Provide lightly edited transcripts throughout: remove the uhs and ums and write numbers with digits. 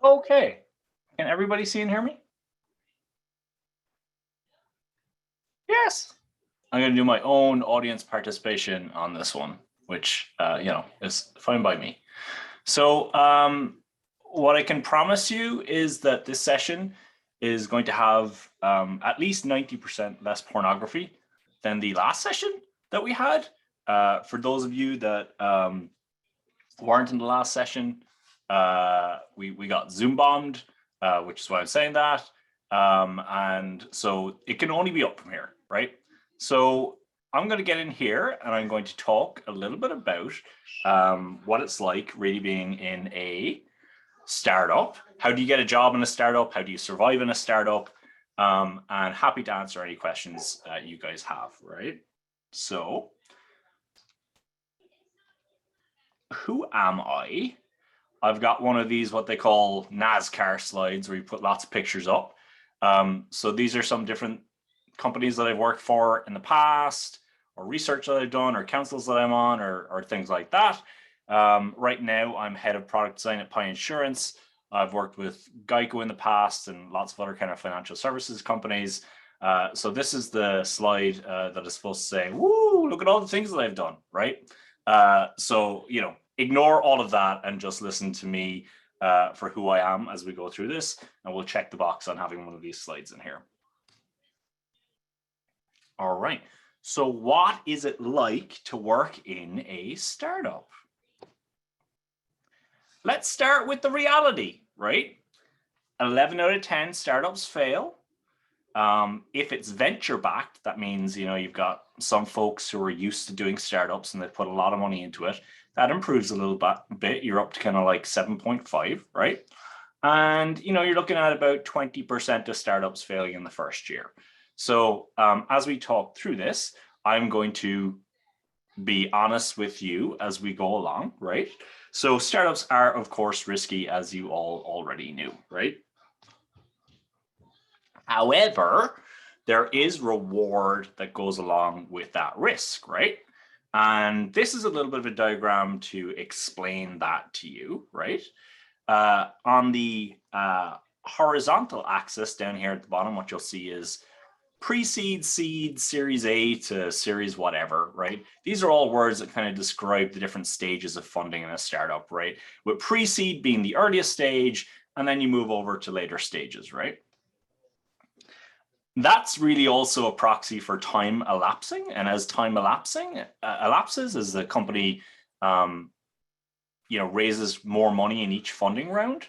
Okay, can everybody see and hear me? Yes. I'm going to do my own audience participation on this one, which, is fine by me. So what I can promise you is that this session is going to have at least 90% less pornography than the last session that we had. For those of you that weren't in the last session, we got Zoom bombed, which is why I'm saying that. And so it can only be up from here, right? So I'm going to get in here and I'm going to talk a little bit about what it's like really being in a startup. How do you get a job in a startup? How do you survive in a startup? And happy to answer any questions you guys have, right? So who am I? I've got one of these, what they call NASCAR slides, where you put lots of pictures up. So these are some different companies that I've worked for in the past, or research that I've done, or councils that I'm on, or things like that. Right now, I'm head of product design at Pi Insurance. I've worked with Geico in the past and lots of other kind of financial services companies. So this is the slide that is supposed to say, woo, look at all the things that I've done, right? So, ignore all of that and just listen to me for who I am as we go through this, and we'll check the box on having one of these slides in here. All right, so what is it like to work in a startup? Let's start with the reality, right? 11 out of 10 startups fail. If it's venture backed, that means, you've got some folks who are used to doing startups and they put a lot of money into it. That improves a little bit. You're up to kind of like 7.5, right? And, you're looking at about 20% of startups failing in the first year. So as we talk through this, I'm going to be honest with you as we go along, right? So startups are, of course, risky, as you all already knew, right? However, there is reward that goes along with that risk, right? And this is a little bit of a diagram to explain that to you, right? On the horizontal axis down here at the bottom, what you'll see is pre-seed, seed, series A to series whatever, right? These are all words that kind of describe the different stages of funding in a startup, right? With pre-seed being the earliest stage, and then you move over to later stages, right? That's really also a proxy for time elapsing. And as time elapses, as the company raises more money in each funding round,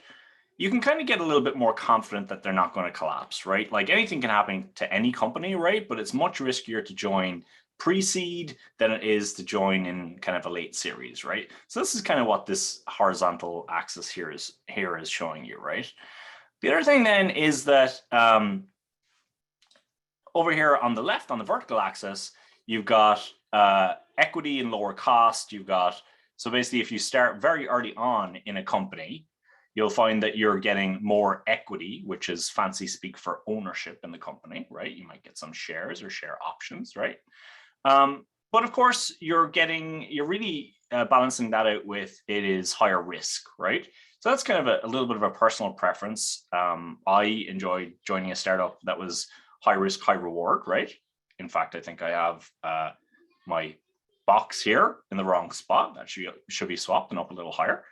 you can kind of get a little bit more confident that they're not going to collapse, right? Like anything can happen to any company, right? But it's much riskier to join pre-seed than it is to join in kind of a late series, right? So this is kind of what this horizontal axis here is showing you, right? The other thing then is that over here on the left, on the vertical axis, you've got equity and lower cost. So basically, if you start very early on in a company, you'll find that you're getting more equity, which is fancy speak for ownership in the company, right? You might get some shares or share options, right? But of course, you're really balancing that out with it is higher risk, right? So that's kind of a little bit of a personal preference. I enjoyed joining a startup that was high risk, high reward, right? In fact, I think I have my box here in the wrong spot. That should be swapped and up a little higher.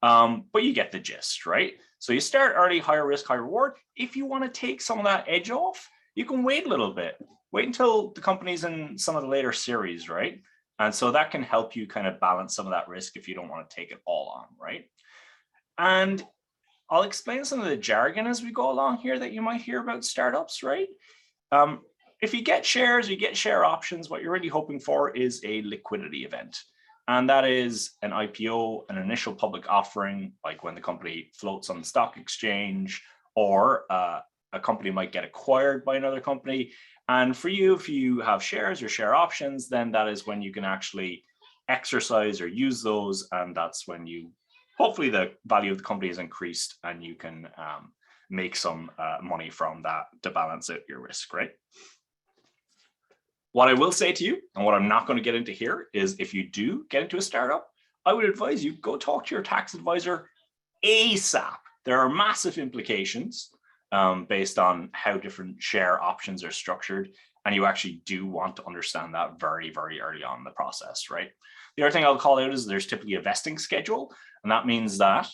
But you get the gist, right? So you start early, higher risk, high reward. If you want to take some of that edge off, you can wait a little bit. Wait until the company's in some of the later series, right? And so that can help you kind of balance some of that risk if you don't want to take it all on, right? And I'll explain some of the jargon as we go along here that you might hear about startups, right? If you get shares, you get share options, what you're really hoping for is a liquidity event. And that is an IPO, an initial public offering, like when the company floats on the stock exchange, or a company might get acquired by another company. And for you, if you have shares or share options, then that is when you can actually exercise or use those. And that's when hopefully the value of the company is increased and you can make some money from that to balance out your risk, right? What I will say to you, and what I'm not going to get into here, is if you do get into a startup, I would advise you go talk to your tax advisor ASAP, There are massive implications based on how different share options are structured. And you actually do want to understand that very, very early on in the process, right? The other thing I'll call out is there's typically a vesting schedule. And that means that,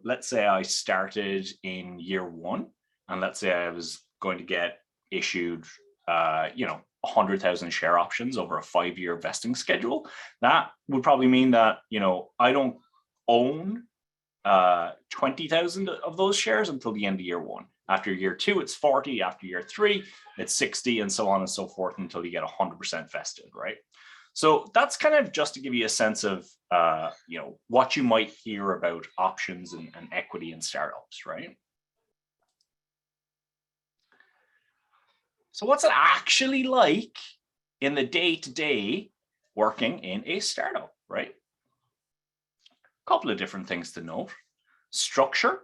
let's say I started in year 1, and let's say I was going to get issued, 100,000 share options over a 5-year vesting schedule. That would probably mean that, I don't own 20,000 of those shares until the end of year 1. After year 2, it's 40. After year 3, it's 60, and so on and so forth until you get 100% vested, right? So that's kind of just to give you a sense of, what you might hear about options and equity in startups, right? So what's it actually like in the day-to-day working in a startup, right? A couple of different things to note. Structure.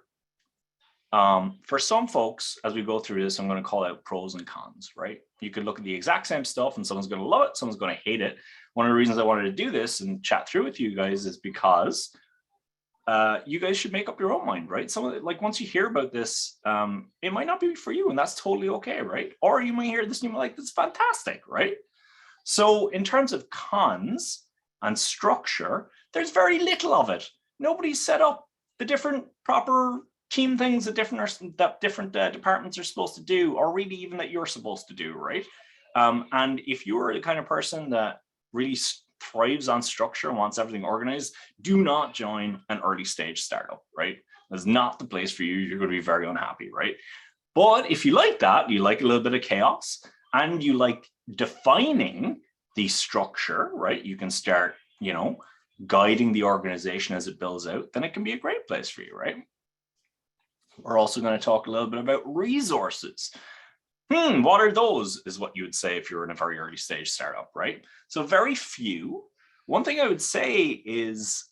For some folks, as we go through this, I'm going to call out pros and cons, right? You could look at the exact same stuff and someone's going to love it, someone's going to hate it. One of the reasons I wanted to do this and chat through with you guys is because you guys should make up your own mind, right? Once you hear about this, it might not be for you, and that's totally okay, right? Or you might hear this and you might like, that's fantastic, right? So in terms of cons and structure, there's very little of it. Nobody's set up the different proper team things that different departments are supposed to do, or really even that you're supposed to do, right? And if you're the kind of person that really thrives on structure and wants everything organized, do not join an early stage startup, right? That's not the place for you. You're going to be very unhappy, right? But if you like that, you like a little bit of chaos, and you like defining the structure, right? You can start, guiding the organization as it builds out, then it can be a great place for you, right? We're also going to talk a little bit about resources. What are those, is what you would say if you're in a very early stage startup, right? So very few. One thing I would say is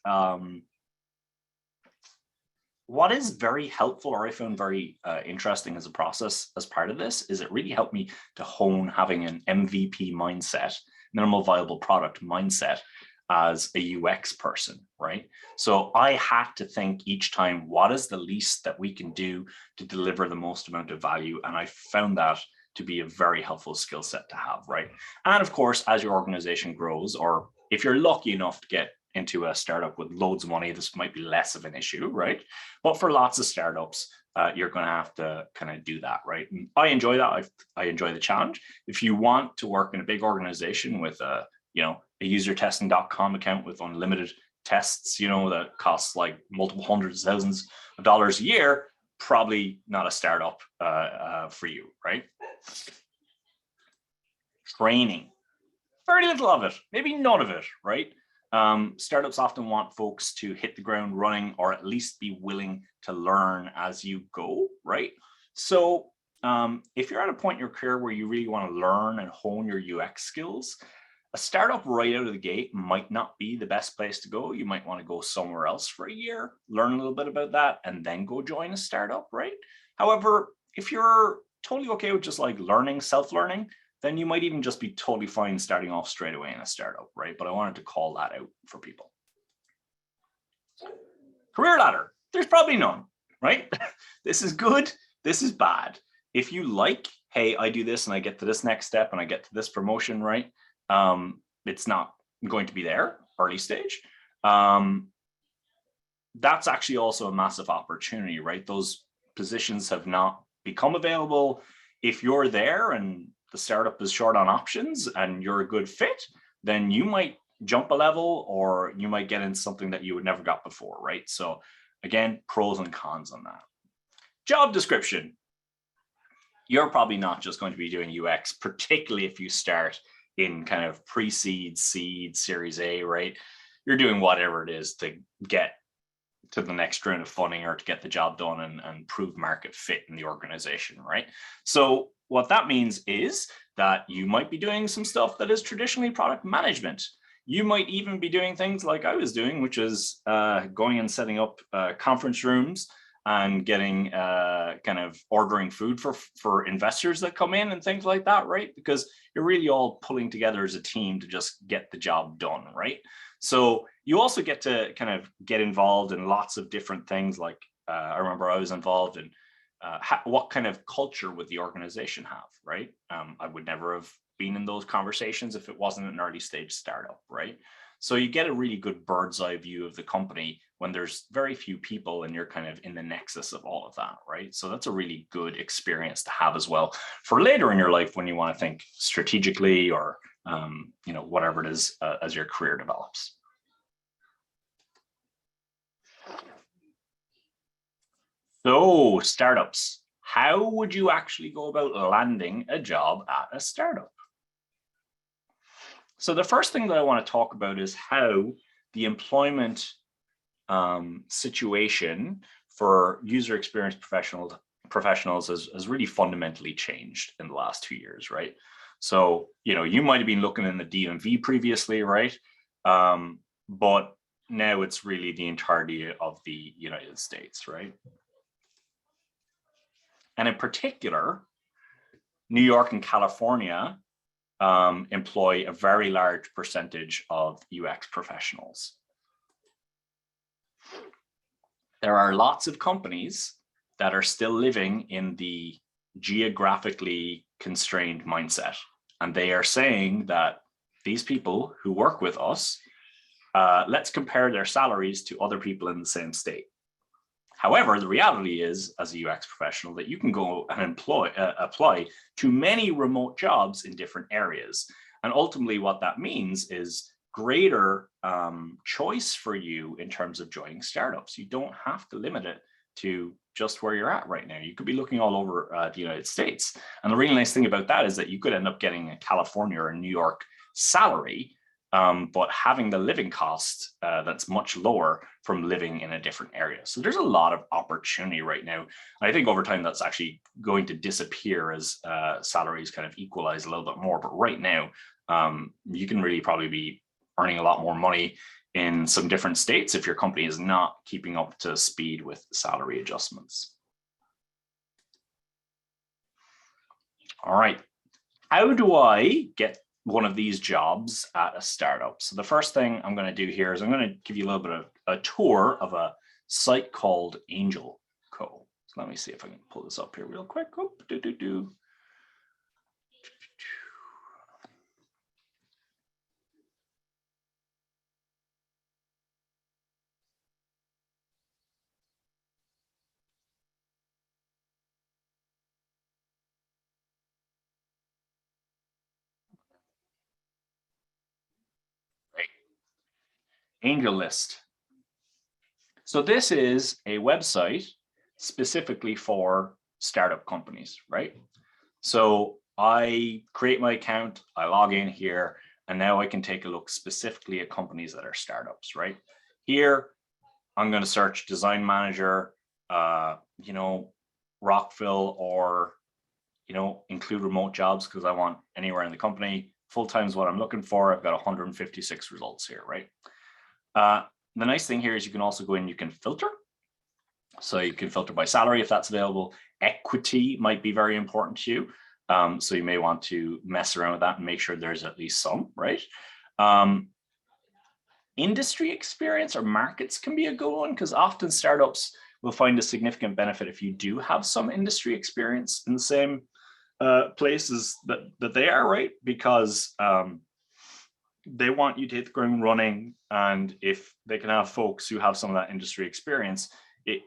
what is very helpful, or I found very interesting as a process as part of this, is it really helped me to hone having an MVP mindset, minimal viable product mindset, as a UX person, right? So I had to think each time, what is the least that we can do to deliver the most amount of value? And I found that to be a very helpful skill set to have, right? And of course, as your organization grows, or if you're lucky enough to get into a startup with loads of money, this might be less of an issue, right? But for lots of startups, you're going to have to kind of do that, right? And I enjoy that. I enjoy the challenge. If you want to work in a big organization with a usertesting.com account with unlimited tests, that costs like multiple hundreds of thousands of dollars a year, probably not a startup for you, right? Training, very little of it, maybe none of it, right? Startups often want folks to hit the ground running, or at least be willing to learn as you go, right? So if you're at a point in your career where you really want to learn and hone your UX skills, a startup right out of the gate might not be the best place to go. You might want to go somewhere else for a year, learn a little bit about that, and then go join a startup, right? However, if you're totally okay with just like learning, self-learning, then you might even just be totally fine starting off straight away in a startup, right? But I wanted to call that out for people. Career ladder, there's probably none, right? This is good, this is bad. If you like, hey, I do this and I get to this next step and I get to this promotion, right? It's not going to be there early stage. That's actually also a massive opportunity, right? Those positions have not become available. If you're there and the startup is short on options and you're a good fit, then you might jump a level, or you might get into something that you would never got before, right? So again, pros and cons on that. Job description. You're probably not just going to be doing UX, particularly if you start in kind of pre-seed, seed, series A, right? You're doing whatever it is to get to the next round of funding, or to get the job done and prove market fit in the organization, right? So what that means is that you might be doing some stuff that is traditionally product management. You might even be doing things like I was doing, which is going and setting up conference rooms and getting kind of ordering food for investors that come in and things like that, right? Because you're really all pulling together as a team to just get the job done, right? So you also get to kind of get involved in lots of different things like I remember I was involved in what kind of culture would the organization have, right? I would never have been in those conversations if it wasn't an early stage startup, right? So you get a really good bird's eye view of the company when there's very few people and you're kind of in the nexus of all of that, right? So that's a really good experience to have as well for later in your life when you want to think strategically or whatever it is as your career develops. So startups, how would you actually go about landing a job at a startup? So the first thing that I want to talk about is how the employment situation for user experience professionals has really fundamentally changed in the last 2 years, right? So, you might have been looking in the DMV previously, right? But now it's really the entirety of the United States, right? And in particular, New York and California employ a very large percentage of UX professionals. There are lots of companies that are still living in the geographically constrained mindset. And they are saying that these people who work with us, let's compare their salaries to other people in the same state. However, the reality is, as a UX professional, that you can go and apply to many remote jobs in different areas. And ultimately, what that means is greater choice for you in terms of joining startups. You don't have to limit it to just where you're at right now. You could be looking all over the United States. And the really nice thing about that is that you could end up getting a California or a New York salary, but having the living cost that's much lower from living in a different area. So there's a lot of opportunity right now. And I think over time that's actually going to disappear as salaries kind of equalize a little bit more. But right now, you can really probably be earning a lot more money in some different states if your company is not keeping up to speed with salary adjustments. All right, how do I get one of these jobs at a startup? So the first thing I'm going to do here is I'm going to give you a little bit of a tour of a site called Angel Co. So let me see if I can pull this up here real quick. Oh, Angel List. So this is a website specifically for startup companies, right? So I create my account, I log in here, and now I can take a look specifically at companies that are startups, right? Here, I'm going to search design manager, Rockville, or, include remote jobs because I want anywhere in the company. Full-time is what I'm looking for. I've got 156 results here, right? The nice thing here is you can also go in, you can filter. So you can filter by salary if that's available. Equity might be very important to you. So you may want to mess around with that and make sure there's at least some, right? Industry experience or markets can be a good one because often startups will find a significant benefit if you do have some industry experience in the same places that they are, right? Because they want you to hit the ground running. And if they can have folks who have some of that industry experience,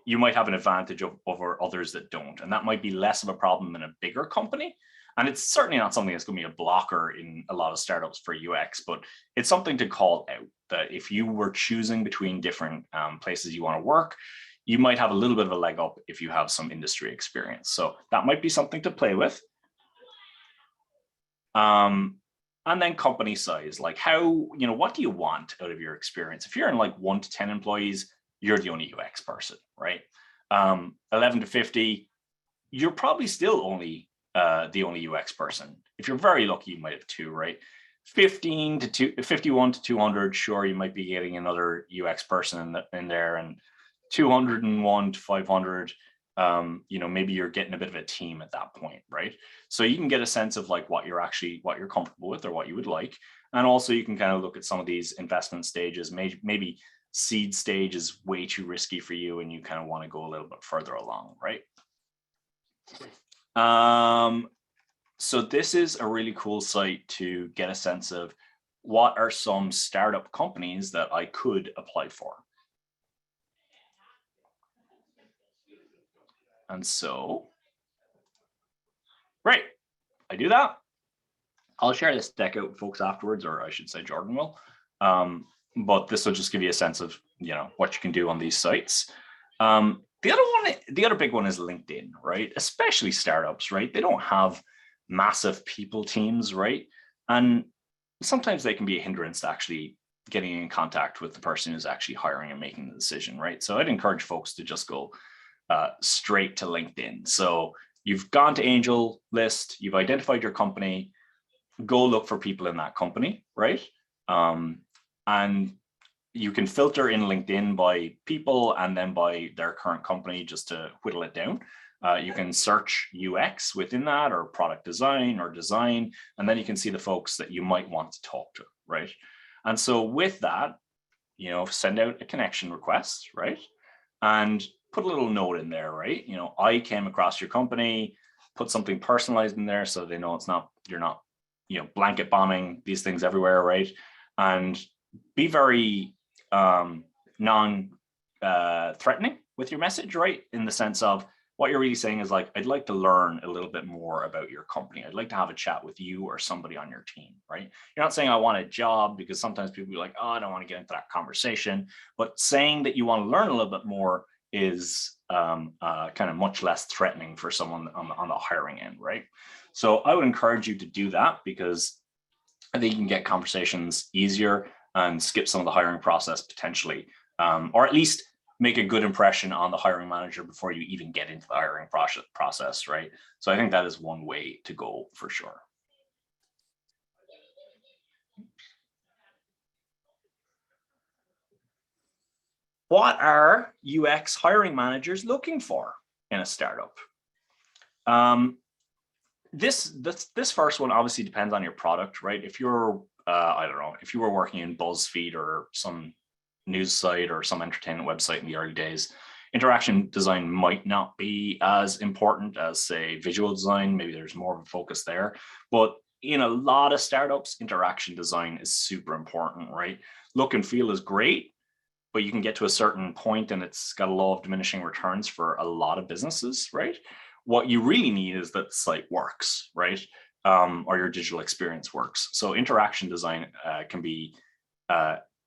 you might have an advantage over others that don't. And that might be less of a problem in a bigger company. And it's certainly not something that's going to be a blocker in a lot of startups for UX, but it's something to call out that if you were choosing between different places you want to work, you might have a little bit of a leg up if you have some industry experience. So that might be something to play with. And then company size, like what do you want out of your experience? If you're in like 1 to 10 employees, you're the only UX person, right? 11 to 50, you're probably still only the only UX person. If you're very lucky, you might have 2, right? 51 to 200, sure, you might be getting another UX person in there, and 201 to 500, maybe you're getting a bit of a team at that point, right? So you can get a sense of like what you're comfortable with or what you would like. And also you can kind of look at some of these investment stages, maybe seed stage is way too risky for you and you kind of want to go a little bit further along, right? So this is a really cool site to get a sense of what are some startup companies that I could apply for. And so, great, I do that. I'll share this deck out with folks afterwards, or I should say Jordan will. But this will just give you a sense of, you know, what you can do on these sites. The other big one is LinkedIn, right? Especially startups, right? They don't have massive people teams, right? And sometimes they can be a hindrance to actually getting in contact with the person who's actually hiring and making the decision, right? So I'd encourage folks to just go straight to LinkedIn. So you've gone to Angel List, you've identified your company, go look for people in that company, right? And you can filter in LinkedIn by people and then by their current company just to whittle it down. You can search UX within that, or product design or design, and then you can see the folks that you might want to talk to, right? And so with that, you know, send out a connection request, right? And put a little note in there, right? You know, I came across your company, put something personalized in there so they know it's not, you're not, you know, blanket bombing these things everywhere, right? And be very non-threatening with your message, right? In the sense of what you're really saying is like, I'd like to learn a little bit more about your company. I'd like to have a chat with you or somebody on your team, right? You're not saying I want a job, because sometimes people be like, oh, I don't want to get into that conversation. But saying that you want to learn a little bit more is kind of much less threatening for someone on the hiring end, right? So I would encourage you to do that, because I think you can get conversations easier and skip some of the hiring process potentially, or at least make a good impression on the hiring manager before you even get into the hiring process, right? So I think that is one way to go for sure. What are UX hiring managers looking for in a startup? This first one obviously depends on your product, right? If you're, I don't know, if you were working in BuzzFeed or some news site or some entertainment website in the early days, interaction design might not be as important as, say, visual design. Maybe there's more of a focus there. But in a lot of startups, interaction design is super important, right? Look and feel is great, but you can get to a certain point and it's got a law of diminishing returns for a lot of businesses, right? What you really need is that the site works, right? Or your digital experience works. So interaction design can be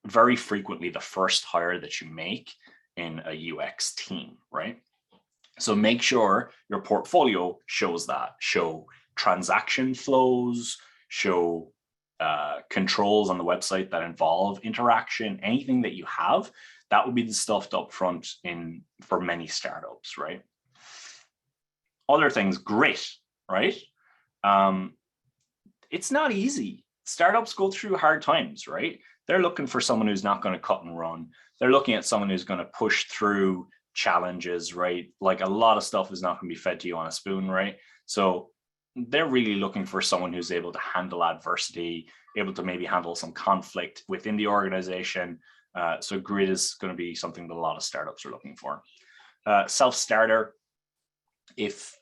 very frequently the first hire that you make in a UX team, right? So make sure your portfolio shows that. Show transaction flows, show controls on the website that involve interaction, anything that you have. That would be the stuff up front for many startups, right? Other things, great, right? It's not easy. Startups go through hard times, right? They're looking for someone who's not going to cut and run. They're looking at someone who's going to push through challenges, right? Like a lot of stuff is not going to be fed to you on a spoon, right? So they're really looking for someone who's able to handle adversity, able to maybe handle some conflict within the organization. So grit is going to be something that a lot of startups are looking for. Self-starter, if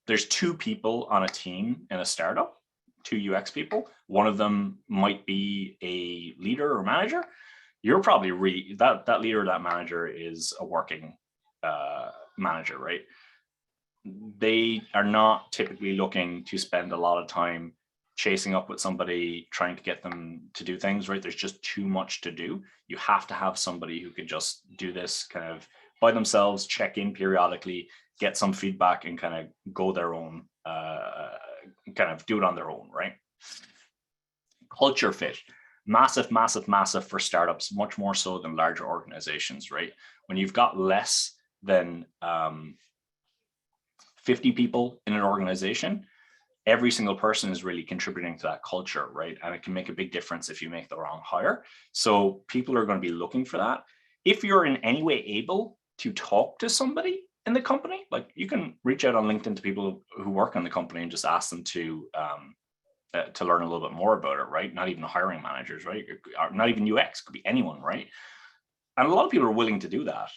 there's two people on a team in a startup, two UX people, one of them might be a leader or manager, you're probably that leader or that manager is a working manager, right? They are not typically looking to spend a lot of time chasing up with somebody, trying to get them to do things, right? There's just too much to do. You have to have somebody who can just do this kind of by themselves, check in periodically, get some feedback, and kind of go their own, kind of do it on their own, right? Culture fit, massive, massive, massive for startups, much more so than larger organizations, right? When you've got less than 50 people in an organization, every single person is really contributing to that culture, right? And it can make a big difference if you make the wrong hire. So people are going to be looking for that. If you're in any way able to talk to somebody in the company, like you can reach out on LinkedIn to people who work on the company and just ask them to learn a little bit more about it, right? Not even hiring managers, right? Or not even UX, could be anyone, right? And a lot of people are willing to do that.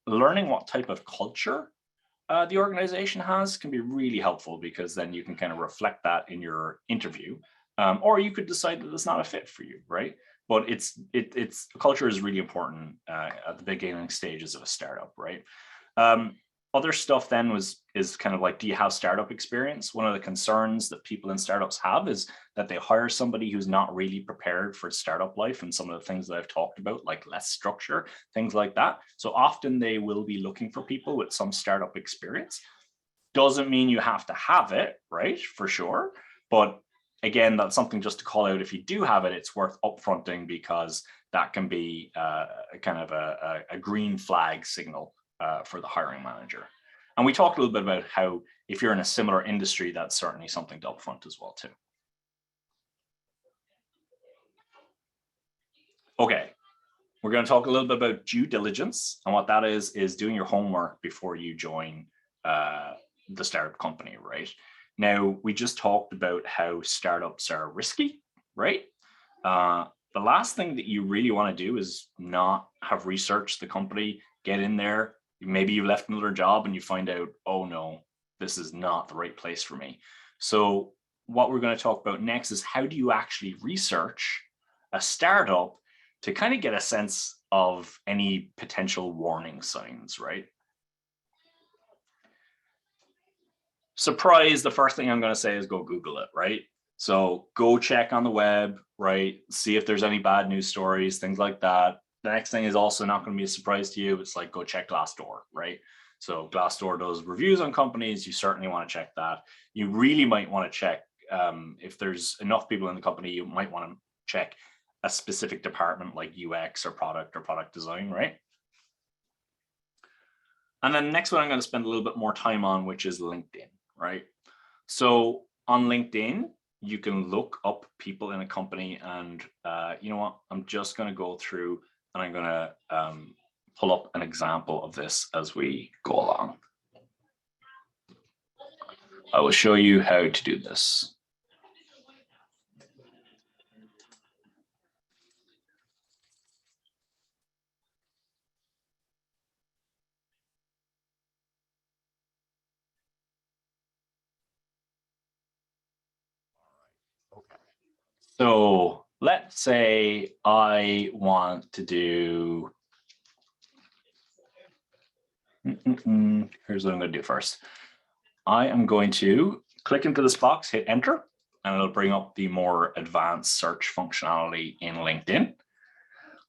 Learning what type of culture the organization has can be really helpful, because then you can kind of reflect that in your interview, or you could decide that it's not a fit for you, right? But it's culture is really important at the beginning stages of a startup, right? Other stuff then is kind of like, do you have startup experience? One of the concerns that people in startups have is that they hire somebody who's not really prepared for startup life, and some of the things that I've talked about, like less structure, things like that. So often they will be looking for people with some startup experience. Doesn't mean you have to have it, right? For sure. But again, that's something just to call out. If you do have it, it's worth upfronting, because that can be kind of a green flag signal for the hiring manager. And we talked a little bit about how, if you're in a similar industry, that's certainly something to upfront as well too. Okay, we're going to talk a little bit about due diligence, and what that is doing your homework before you join the startup company, right? Now, we just talked about how startups are risky, right? The last thing that you really want to do is not have researched the company, get in there. Maybe you left another job and you find out, oh no, this is not the right place for me. So what we're going to talk about next is, how do you actually research a startup to kind of get a sense of any potential warning signs, right? Surprise, the first thing I'm going to say is go Google it, right? So go check on the web, right? See if there's any bad news stories, things like that. The next thing is also not going to be a surprise to you. It's like, go check Glassdoor, right? So Glassdoor does reviews on companies. You certainly want to check that. You really might want to check, if there's enough people in the company, you might want to check a specific department like UX or product design, right? And then the next one I'm going to spend a little bit more time on, which is LinkedIn, right? So on LinkedIn, you can look up people in a company, and you know what? I'm just going to go through and I'm going to pull up an example of this as we go along. I will show you how to do this. Okay. So let's say I want to do, here's what I'm going to do first. I am going to click into this box, hit enter, and it'll bring up the more advanced search functionality in LinkedIn.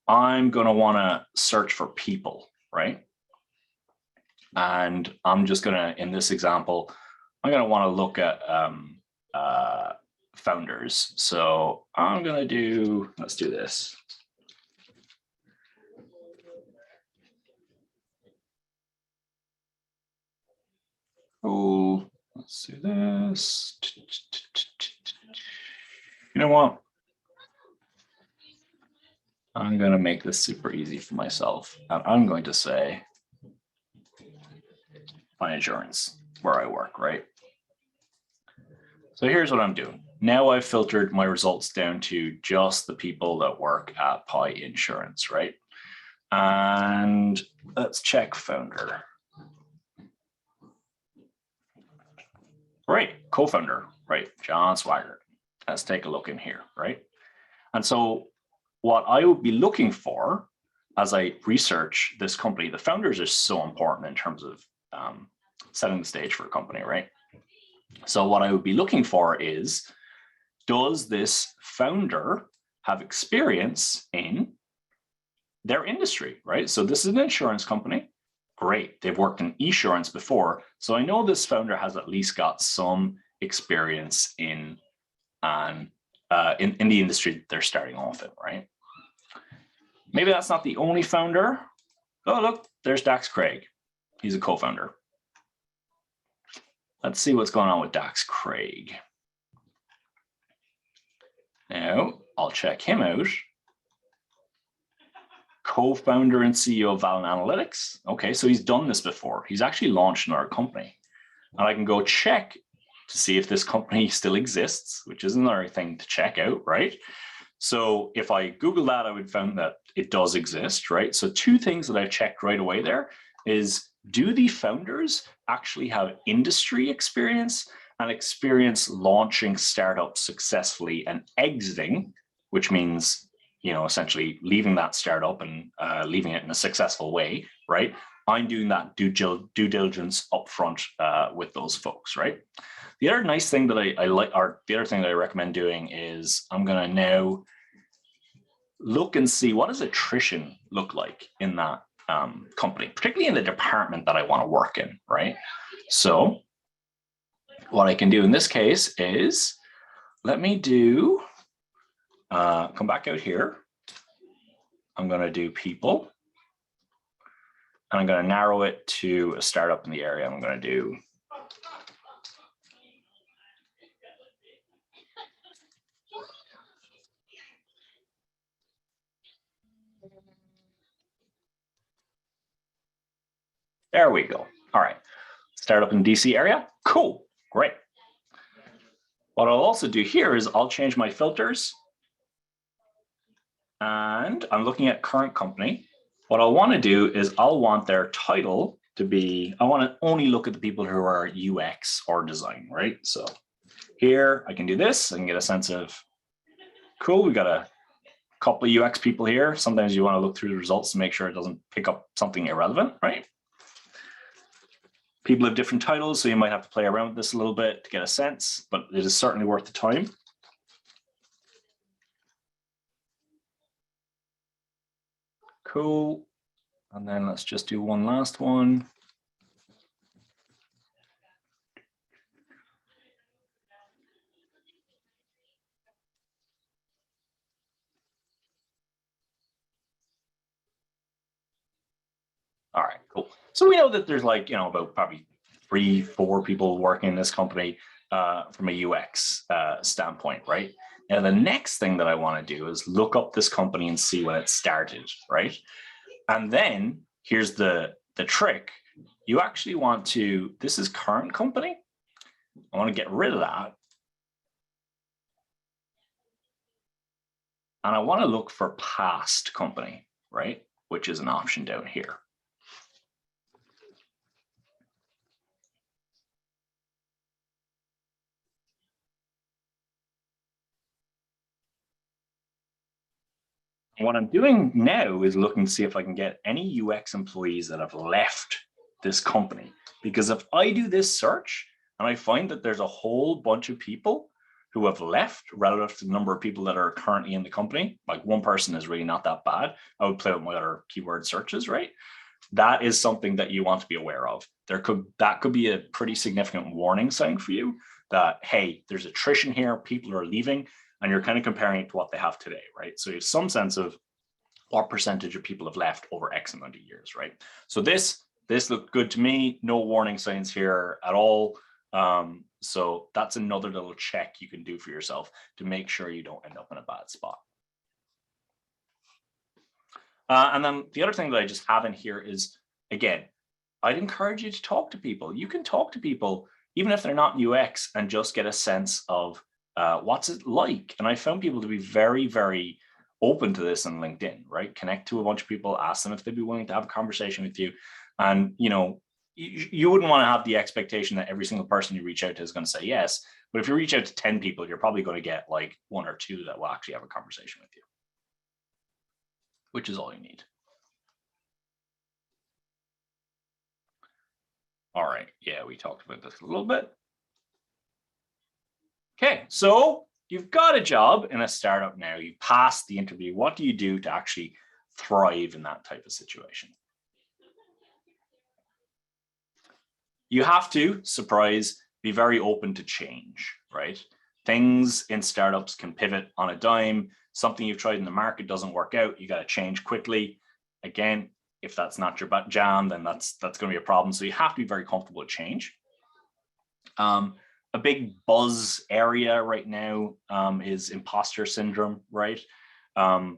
I'm going to want to search for people, right? And I'm just going to, in this example, I'm going to want to look at founders. So I'm going to do, let's do this. Oh, let's do this. You know what? I'm going to make this super easy for myself. And I'm going to say my insurance, where I work, right? So here's what I'm doing. Now I've filtered my results down to just the people that work at Pi Insurance, right? And let's check founder. Right, co-founder, right? John Swigert. Let's take a look in here, right? And so what I would be looking for as I research this company, the founders are so important in terms of setting the stage for a company, right? So what I would be looking for is, does this founder have experience in their industry, right? So this is an insurance company. Great, they've worked in insurance before. So I know this founder has at least got some experience in the industry they're starting off in, right? Maybe that's not the only founder. Oh, look, there's Dax Craig. He's a co-founder. Let's see what's going on with Dax Craig. Now, I'll check him out. Co-founder and CEO of Valent Analytics. Okay, so he's done this before. He's actually launched another company. And I can go check to see if this company still exists, which is another thing to check out, right? So if I Google that, I would find that it does exist, right? So two things that I checked right away there is, do the founders actually have industry experience and experience launching startups successfully and exiting, which means, you know, essentially leaving that startup and leaving it in a successful way, right? I'm doing that due diligence upfront with those folks, right? The other nice thing that I like, or the other thing that I recommend doing is I'm going to now look and see what does attrition look like in that company, particularly in the department that I want to work in, right? So what I can do in this case is, let me do, come back out here. I'm going to do people. And I'm going to narrow it to a startup in the area. I'm going to do there we go. All right. Startup in DC area. Cool. Great. What I'll also do here is I'll change my filters. And I'm looking at current company. What I'll want to do is I'll want their title to be, I want to only look at the people who are UX or design, right? So here I can do this. I can get a sense of, cool, we got a couple of UX people here. Sometimes you want to look through the results to make sure it doesn't pick up something irrelevant, right? People have different titles, so you might have to play around with this a little bit to get a sense, but it is certainly worth the time. Cool. And then let's just do one last one. All right, cool. So we know that there's like, you know, about probably 3-4 people working in this company from a UX standpoint, right? Now, the next thing that I want to do is look up this company and see when it started, right? And then here's the trick. You actually want to, this is current company. I want to get rid of that. And I want to look for past company, right? Which is an option down here. What I'm doing now is looking to see if I can get any UX employees that have left this company. Because if I do this search and I find that there's a whole bunch of people who have left relative to the number of people that are currently in the company, like one person is really not that bad. I would play with my other keyword searches, right? That is something that you want to be aware of. That could be a pretty significant warning sign for you that, hey, there's attrition here, people are leaving, and you're kind of comparing it to what they have today, right? So you have some sense of what percentage of people have left over X amount of years, right? So this looked good to me. No warning signs here at all. So that's another little check you can do for yourself to make sure you don't end up in a bad spot. And then the other thing that I just have in here is, again, I'd encourage you to talk to people. You can talk to people, even if they're not in UX, and just get a sense of what's it like. And I found people to be very, very open to this on LinkedIn, right? Connect to a bunch of people, ask them if they'd be willing to have a conversation with you. And, you know, you wouldn't want to have the expectation that every single person you reach out to is going to say yes. But if you reach out to 10 people, you're probably going to get like 1 or 2 that will actually have a conversation with you, which is all you need. All right. Yeah, we talked about this a little bit. Okay, so you've got a job in a startup now. You passed the interview. What do you do to actually thrive in that type of situation? You have to, surprise, be very open to change, right? Things in startups can pivot on a dime. Something you've tried in the market doesn't work out. You got to change quickly. Again, if that's not your jam, then that's going to be a problem. So you have to be very comfortable with change. A big buzz area right now is imposter syndrome, right? A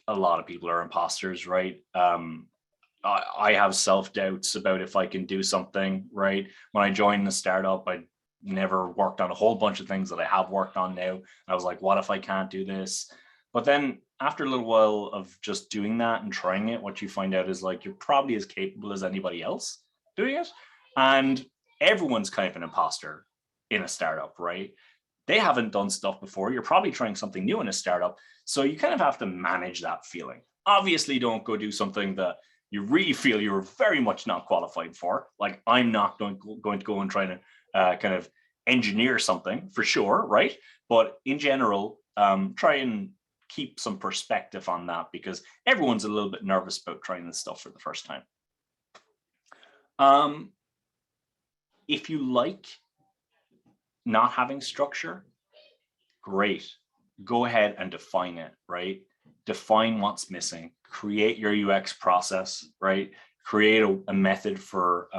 lot of people are imposters, right? I have self-doubts about if I can do something, right? When I joined the startup, I never worked on a whole bunch of things that I have worked on now. And I was like, what if I can't do this? But then after a little while of just doing that and trying it, what you find out is like, you're probably as capable as anybody else doing it. And everyone's kind of an imposter in a startup, right? They haven't done stuff before. You're probably trying something new in a startup. So you kind of have to manage that feeling. Obviously, don't go do something that you really feel you're very much not qualified for. Like, I'm not going to go and try to kind of engineer something for sure, right? But in general, try and keep some perspective on that, because everyone's a little bit nervous about trying this stuff for the first time. If you like not having structure, great. Go ahead and define it, right? Define what's missing. Create your UX process, right? Create a method for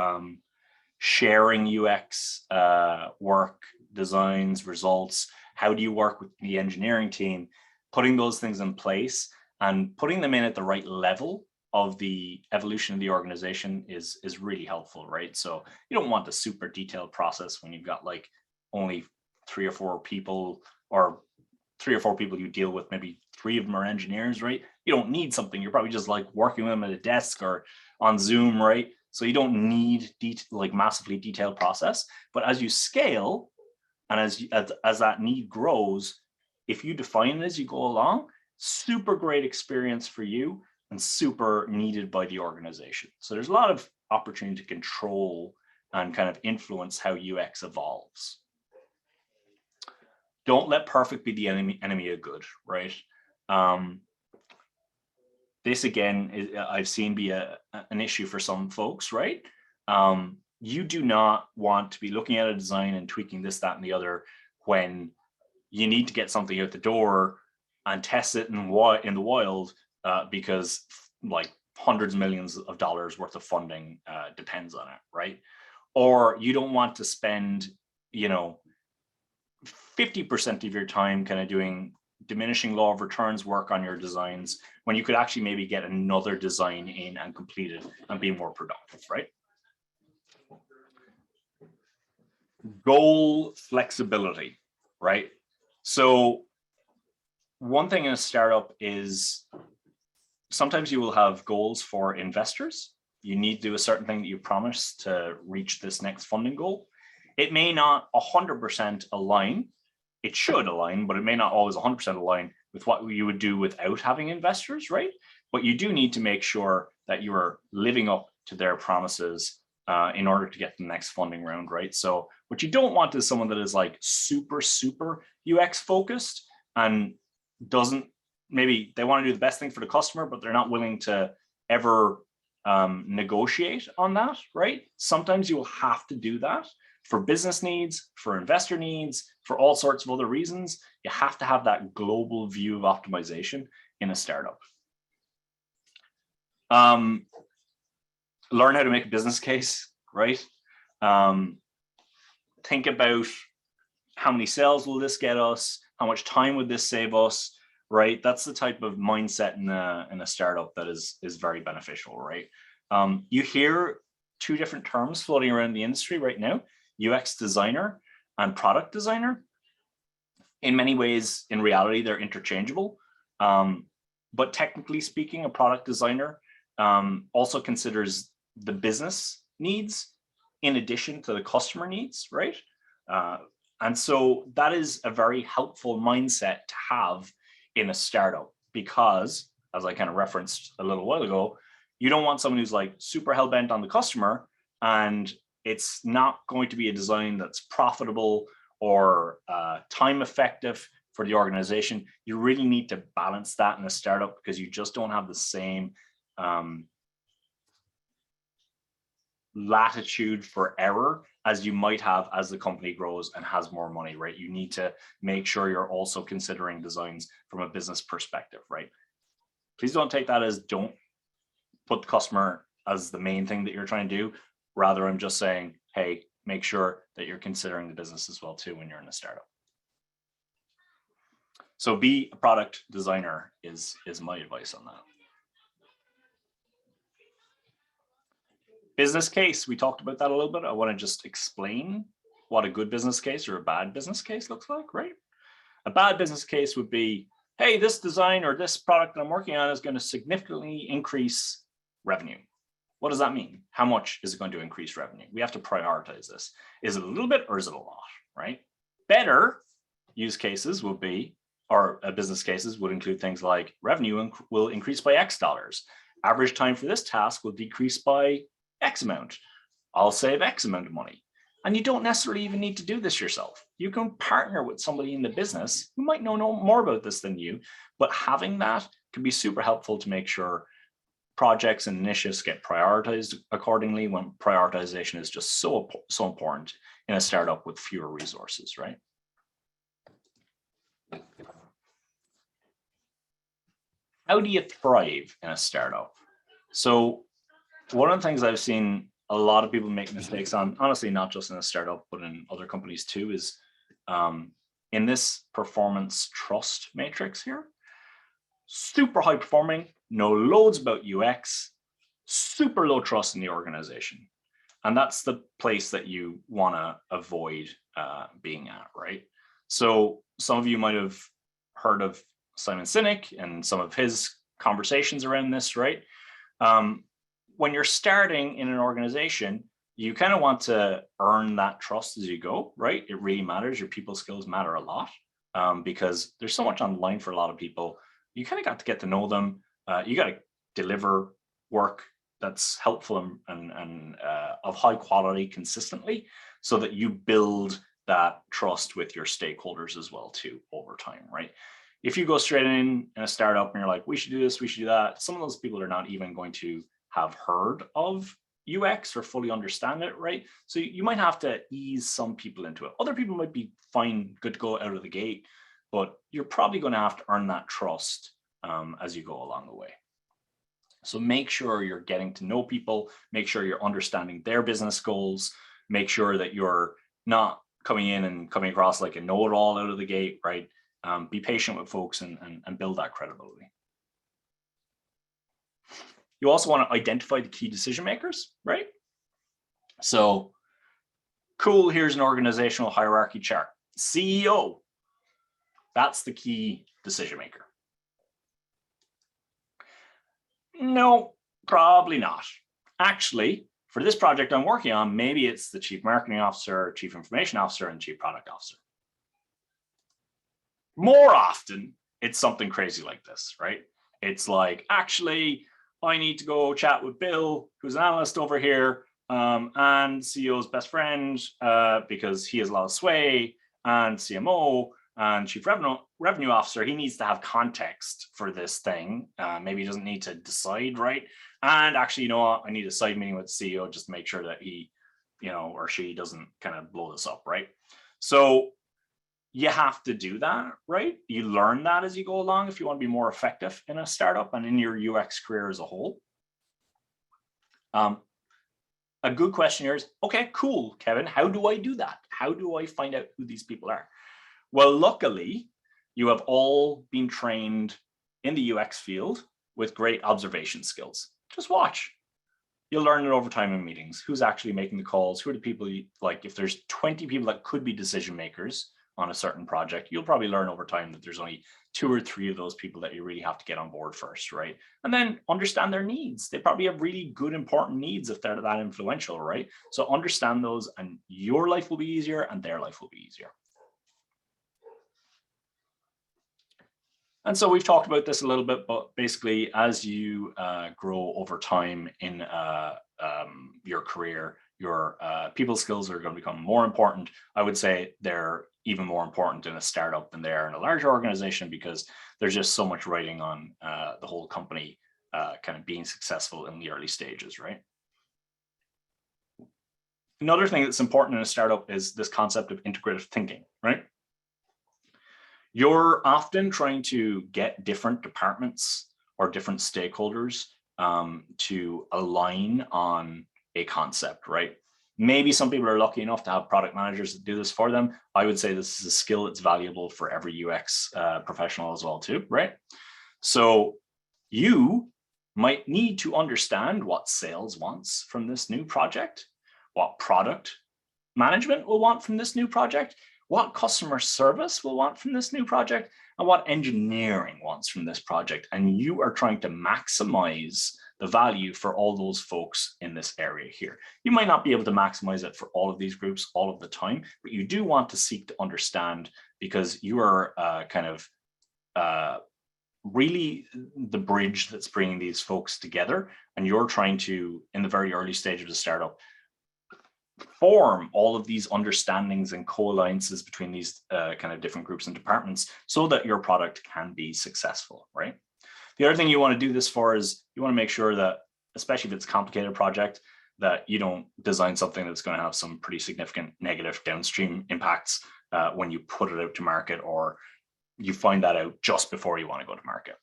sharing UX work, designs, results. How do you work with the engineering team? Putting those things in place and putting them in at the right level of the evolution of the organization is really helpful, right? So you don't want a super detailed process when you've got like only 3 or 4 people, or 3 or 4 people you deal with, maybe 3 of them are engineers, right? You don't need something. You're probably just like working with them at a desk or on Zoom, right? So you don't need like massively detailed process. But as you scale and as that need grows, if you define it as you go along, super great experience for you and super needed by the organization. So there's a lot of opportunity to control and kind of influence how UX evolves. Don't let perfect be the enemy of good, right? This again, I've seen be an issue for some folks, right? You do not want to be looking at a design and tweaking this, that, and the other when you need to get something out the door and test it in the wild, because like hundreds of millions of dollars worth of funding depends on it, right? Or you don't want to spend, 50% of your time kind of doing diminishing law of returns work on your designs when you could actually maybe get another design in and complete it and be more productive, right? Goal flexibility, right? So one thing in a startup is sometimes you will have goals for investors. You need to do a certain thing that you promised to reach this next funding goal. It may not 100% align. It should align, but it may not always 100% align with what you would do without having investors, right? But you do need to make sure that you are living up to their promises in order to get the next funding round, right? So what you don't want is someone that is like super UX focused and doesn't, maybe they want to do the best thing for the customer, but they're not willing to ever negotiate on that, right? Sometimes you will have to do that for business needs, for investor needs, for all sorts of other reasons. You have to have that global view of optimization in a startup. Learn how to make a business case, right? Think about how many sales will this get us? How much time would this save us, right? That's the type of mindset in a startup that is very beneficial, right? You hear 2 different terms floating around the industry right now: UX designer and product designer. In many ways, in reality, they're interchangeable. But technically speaking, a product designer also considers the business needs in addition to the customer needs, right? And so that is a very helpful mindset to have in a startup, because, as I kind of referenced a little while ago, you don't want someone who's like super hell-bent on the customer and it's not going to be a design that's profitable or time effective for the organization. You really need to balance that in a startup, because you just don't have the same latitude for error as you might have as the company grows and has more money, right? You need to make sure you're also considering designs from a business perspective, right? Please don't take that as, don't put the customer as the main thing that you're trying to do. Rather, I'm just saying, hey, make sure that you're considering the business as well too when you're in a startup. So be a product designer is my advice on that. Business case, we talked about that a little bit. I want to just explain what a good business case or a bad business case looks like, right? A bad business case would be, hey, this design or this product that I'm working on is going to significantly increase revenue. What does that mean? How much is it going to increase revenue? We have to prioritize this. Is it a little bit or is it a lot, right? Better use cases will be, or business cases would include things like revenue will increase by X dollars. Average time for this task will decrease by X amount. I'll save X amount of money. And you don't necessarily even need to do this yourself. You can partner with somebody in the business who might know more about this than you, but having that can be super helpful to make sure projects and initiatives get prioritized accordingly when prioritization is just so important in a startup with fewer resources, right? How do you thrive in a startup? So one of the things I've seen a lot of people make mistakes on, honestly, not just in a startup, but in other companies too, is in this performance trust matrix here, super high performing, know loads about UX, super low trust in the organization. And that's the place that you want to avoid being at, right? So some of you might have heard of Simon Sinek and some of his conversations around this, right? When you're starting in an organization, you kind of want to earn that trust as you go, right? It really matters. Your people skills matter a lot because there's so much on the line for a lot of people. You kind of got to get to know them. You got to deliver work that's helpful and of high quality consistently so that you build that trust with your stakeholders as well too over time, right? If you go straight in a startup and you're like, we should do this, we should do that, some of those people are not even going to have heard of UX or fully understand it, right? So you might have to ease some people into it. Other people might be fine, good to go out of the gate, but you're probably going to have to earn that trust as you go along the way. So make sure you're getting to know people, make sure you're understanding their business goals, make sure that you're not coming in and coming across like a know-it-all out of the gate, right? Be patient with folks and build that credibility. You also want to identify the key decision makers, right? So cool, here's an organizational hierarchy chart. CEO, that's the key decision maker. No, probably not. Actually, for this project I'm working on, maybe it's the chief marketing officer, chief information officer, and chief product officer. More often, it's something crazy like this, right? It's like, actually, I need to go chat with Bill, who's an analyst over here, and CEO's best friend, because he has a lot of sway, and CMO, and chief revenue officer, he needs to have context for this thing. Maybe he doesn't need to decide, right? And actually, you know what? I need a side meeting with the CEO just to make sure that he, or she doesn't kind of blow this up, right? So you have to do that, right? You learn that as you go along if you want to be more effective in a startup and in your UX career as a whole. A good question here is, okay, cool, Kevin, how do I do that? How do I find out who these people are? Well, luckily, you have all been trained in the UX field with great observation skills. Just watch. You'll learn it over time in meetings. Who's actually making the calls? Who are the people like? If there's 20 people that could be decision makers on a certain project, you'll probably learn over time that there's only 2 or 3 of those people that you really have to get on board first, right? And then understand their needs. They probably have really good, important needs if they're that influential, right? So understand those and your life will be easier and their life will be easier. And so we've talked about this a little bit, but basically as you grow over time in your career, your people skills are going to become more important. I would say they're even more important in a startup than they are in a larger organization because there's just so much riding on the whole company kind of being successful in the early stages, right? Another thing that's important in a startup is this concept of integrative thinking, right? You're often trying to get different departments or different stakeholders to align on a concept, right? Maybe some people are lucky enough to have product managers that do this for them. I would say this is a skill that's valuable for every UX professional as well too, right? So you might need to understand what sales wants from this new project, what product management will want from this new project, what customer service will want from this new project, and what engineering wants from this project. And you are trying to maximize the value for all those folks in this area here. You might not be able to maximize it for all of these groups all of the time, but you do want to seek to understand, because you are kind of really the bridge that's bringing these folks together. And you're trying to, in the very early stage of the startup, form all of these understandings and co-alliances between these kind of different groups and departments so that your product can be successful, right? The other thing you want to do this for is you want to make sure that, especially if it's a complicated project, that you don't design something that's going to have some pretty significant negative downstream impacts when you put it out to market, or you find that out just before you want to go to market.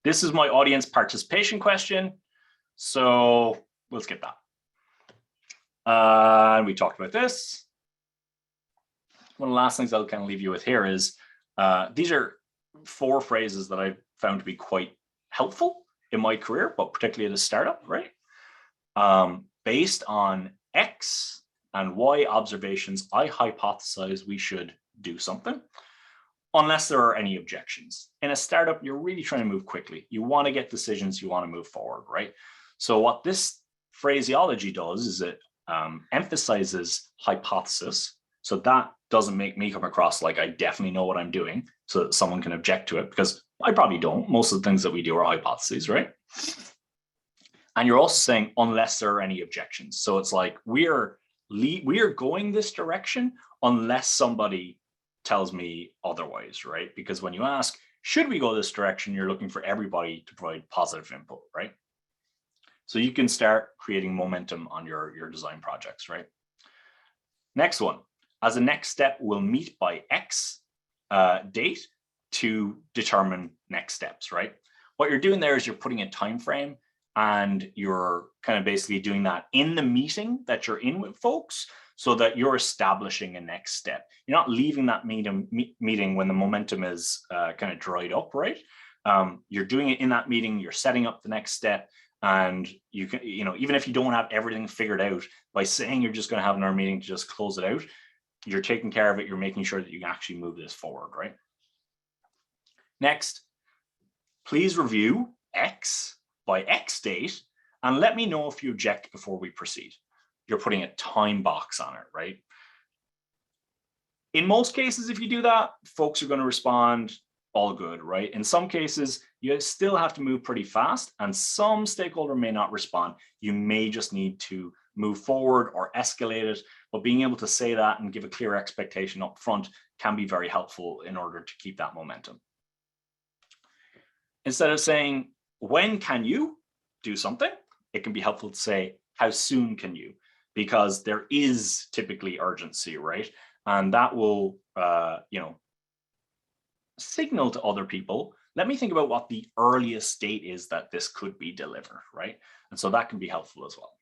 This is my audience participation question. So let's get that. We talked about this. One of the last things I'll kind of leave you with here is these are 4 phrases that I've found to be quite helpful in my career, but particularly at a startup, right? Based on X and Y observations, I hypothesize we should do something, unless there are any objections. In a startup, you're really trying to move quickly. You want to get decisions, you want to move forward, right? So what this phraseology does is it emphasizes hypothesis. So that doesn't make me come across like I definitely know what I'm doing, so that someone can object to it, because I probably don't. Most of the things that we do are hypotheses, right? And you're also saying, unless there are any objections. So it's like we are going this direction unless somebody tells me otherwise, right? Because when you ask, should we go this direction, you're looking for everybody to provide positive input, right? So you can start creating momentum on your design projects, right? Next one, as a next step, we'll meet by X date to determine next steps, right? What you're doing there is you're putting a time frame, and you're kind of basically doing that in the meeting that you're in with folks, so that you're establishing a next step. You're not leaving that meeting when the momentum is kind of dried up, right? You're doing it in that meeting, you're setting up the next step, and you can, even if you don't have everything figured out, by saying you're just going to have another meeting to just close it out, you're taking care of it, you're making sure that you can actually move this forward, right? Next, please review X by X date, and let me know if you object before we proceed. You're putting a time box on it, right? In most cases, if you do that, folks are going to respond all good, right? In some cases, you still have to move pretty fast, and some stakeholder may not respond. You may just need to move forward or escalate it, but being able to say that and give a clear expectation up front can be very helpful in order to keep that momentum. Instead of saying, when can you do something, it can be helpful to say, how soon can you? Because there is typically urgency, right? And that will, signal to other people, let me think about what the earliest date is that this could be delivered, right? And so that can be helpful as well.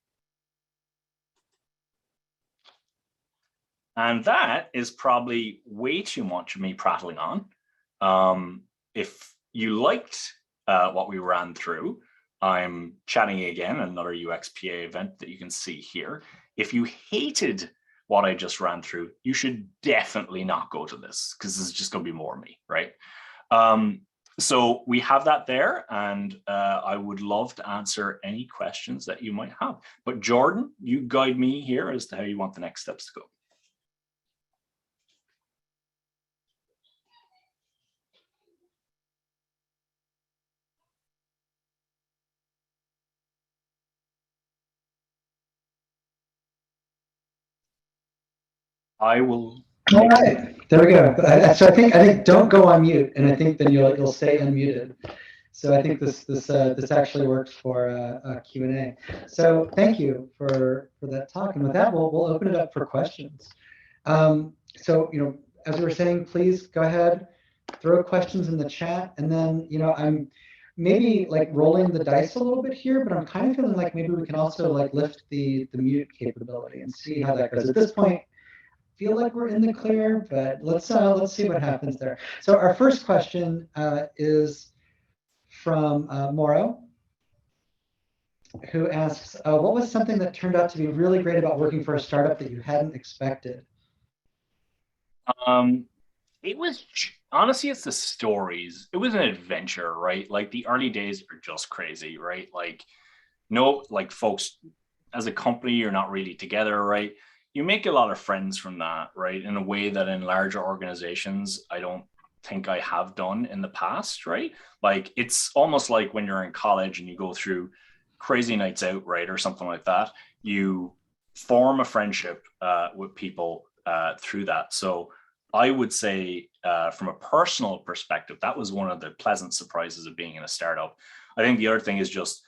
And that is probably way too much of me prattling on. If you liked what we ran through, I'm chatting again, another UXPA event that you can see here. If you hated what I just ran through, you should definitely not go to this, because this is just going to be more me, right? So we have that there, and I would love to answer any questions that you might have. But Jordan, you guide me here as to how you want the next steps to go. I will. All right, there we go. So I think don't go on mute, and I think then you'll stay unmuted. So I think this actually works for Q&A. So thank you for that talk, and with that we'll open it up for questions. So as we were saying, please go ahead, throw questions in the chat, and then I'm maybe like rolling the dice a little bit here, but I'm kind of feeling like maybe we can also like lift the mute capability and see how that goes. At this point, feel like we're in the clear, but let's see what happens there. So our first question is from Mauro, who asks, what was something that turned out to be really great about working for a startup that you hadn't expected? It was honestly, it's the stories. It was an adventure, right? Like the early days are just crazy, right? Like no, like folks, as a company, you're not really together, right? You make a lot of friends from that, right? In a way that in larger organizations, I don't think I have done in the past, right? Like it's almost like when you're in college and you go through crazy nights out, right? Or something like that. You form a friendship with people through that. So I would say, from a personal perspective, that was one of the pleasant surprises of being in a startup. I think the other thing is just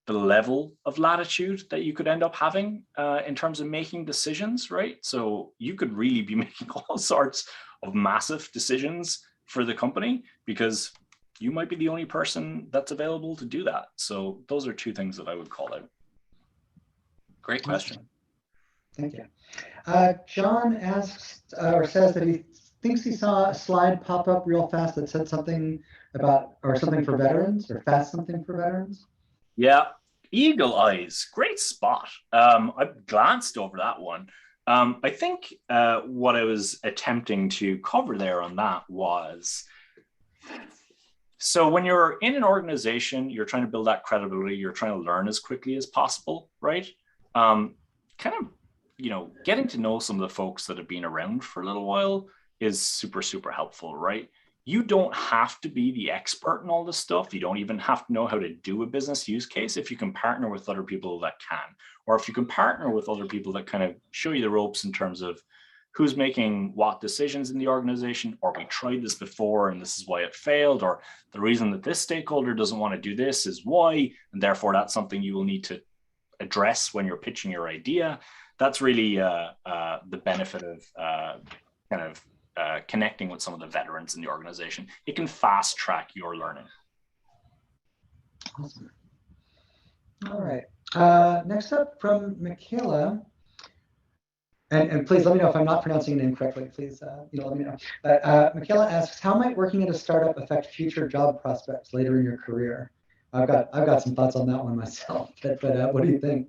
the level of latitude that you could end up having in terms of making decisions, right? So you could really be making all sorts of massive decisions for the company because you might be the only person that's available to do that. So those are two things that I would call out. Great question. Thank you. John asks or says that he thinks he saw a slide pop up real fast that said something about, or something for veterans, or fast something for veterans. Yeah, eagle eyes, great spot. I glanced over that one. I think what I was attempting to cover there on that was, so when you're in an organization, you're trying to build that credibility, you're trying to learn as quickly as possible, right? Kind of, getting to know some of the folks that have been around for a little while is super, super helpful, right? You don't have to be the expert in all this stuff. You don't even have to know how to do a business use case if you can partner with other people that can, or if you can partner with other people that kind of show you the ropes in terms of who's making what decisions in the organization, or we tried this before and this is why it failed, or the reason that this stakeholder doesn't want to do this is why, and therefore that's something you will need to address when you're pitching your idea. That's really the benefit of connecting with some of the veterans in the organization. It can fast track your learning. Awesome. All right. Next up from Michaela. And please let me know if I'm not pronouncing your name correctly. Please, let me know. But Michaela asks, how might working at a startup affect future job prospects later in your career? I've got some thoughts on that one myself. But what do you think?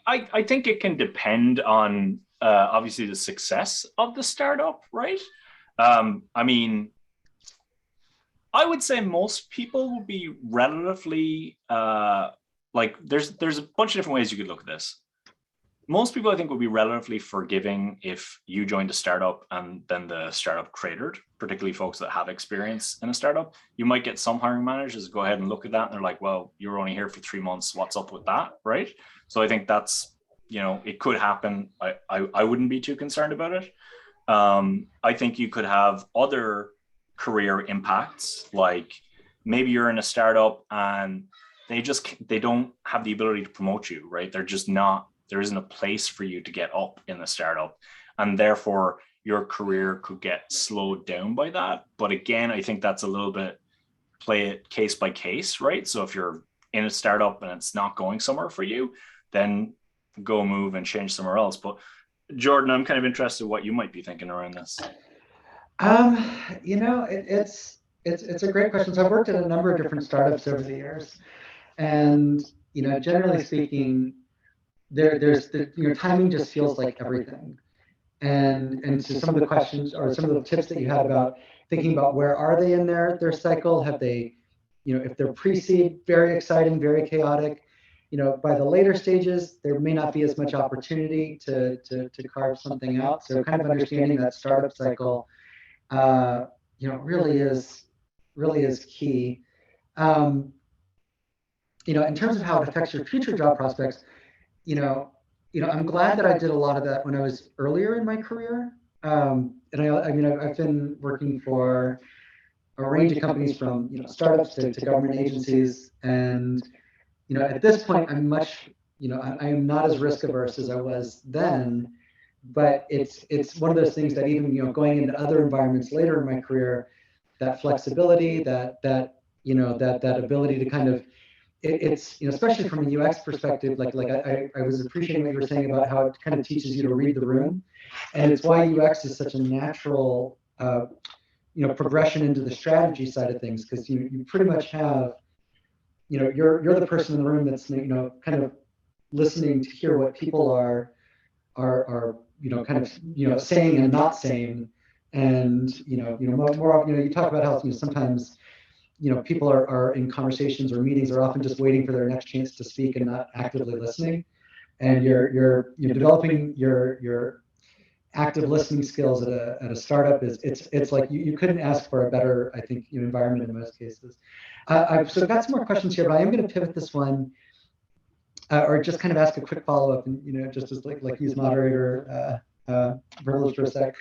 I think it can depend on obviously the success of the startup, right? I mean, I would say most people will be relatively there's a bunch of different ways you could look at this. Most people, I think, will be relatively forgiving if you joined a startup and then the startup cratered, particularly folks that have experience in a startup. You might get some hiring managers go ahead and look at that and they're like, well, you were only here for 3 months. What's up with that, right? So I think that's, it could happen. I wouldn't be too concerned about it. I think you could have other career impacts, like maybe you're in a startup and they don't have the ability to promote you, right? There isn't a place for you to get up in the startup, and therefore your career could get slowed down by that. But again, I think that's a little bit play it case by case, right? So if you're in a startup and it's not going somewhere for you, then go move and change somewhere else. But Jordan, I'm kind of interested in what you might be thinking around this. It's a great question. So I've worked at a number of different startups over the years, and generally speaking, there's timing just feels like everything. And so some of the questions or some of the tips that you had about thinking about where are they in their cycle, have they, if they're pre-seed, very exciting, very chaotic, by the later stages, there may not be as much opportunity to carve something out. So kind of understanding that startup cycle, really is key. In terms of how it affects your future job prospects, I'm glad that I did a lot of that when I was earlier in my career. And I've been working for a range of companies from startups to government agencies, and at this point I'm much I am not as risk averse as I was then, but it's one of those things that even going into other environments later in my career, that flexibility, that ability to kind of it's especially from a UX perspective, like I was appreciating what you were saying about how it kind of teaches you to read the room, and it's why UX is such a natural progression into the strategy side of things, because you pretty much have you're the person in the room that's, kind of listening to hear what people are kind of saying and not saying. And more often, you talk about how sometimes people are in conversations or meetings are often just waiting for their next chance to speak and not actively listening. And you're developing your active listening skills at a startup it's like you couldn't ask for a better, I think, environment in most cases. I've got some more questions here, but I am going to pivot this one, or just kind of ask a quick follow-up, and just as like use moderator privilege for a sec.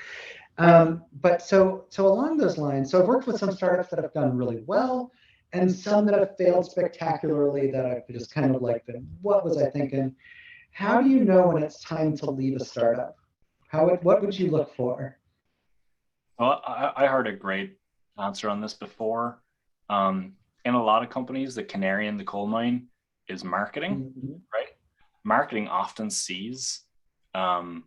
But so along those lines, so I've worked with some startups that have done really well, and some that have failed spectacularly that I've just kind of like, what was I thinking? How do you know when it's time to leave a startup? What would you look for? Well, I heard a great answer on this before. In a lot of companies, the canary in the coal mine is marketing, right? Marketing often sees a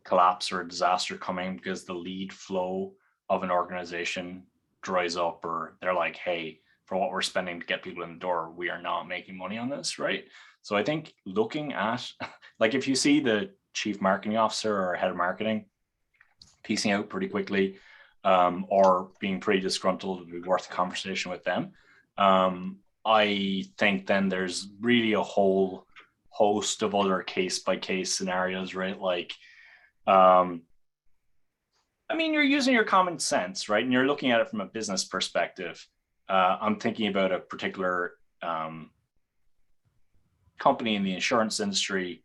collapse or a disaster coming because the lead flow of an organization dries up, or they're like, hey, for what we're spending to get people in the door, we are not making money on this, right? So I think looking at, like, if you see the chief marketing officer or head of marketing piecing out pretty quickly, or being pretty disgruntled, it would be worth a conversation with them. I think then there's really a whole host of other case-by-case scenarios, right? Like, I mean, you're using your common sense, right? And you're looking at it from a business perspective. I'm thinking about a particular company in the insurance industry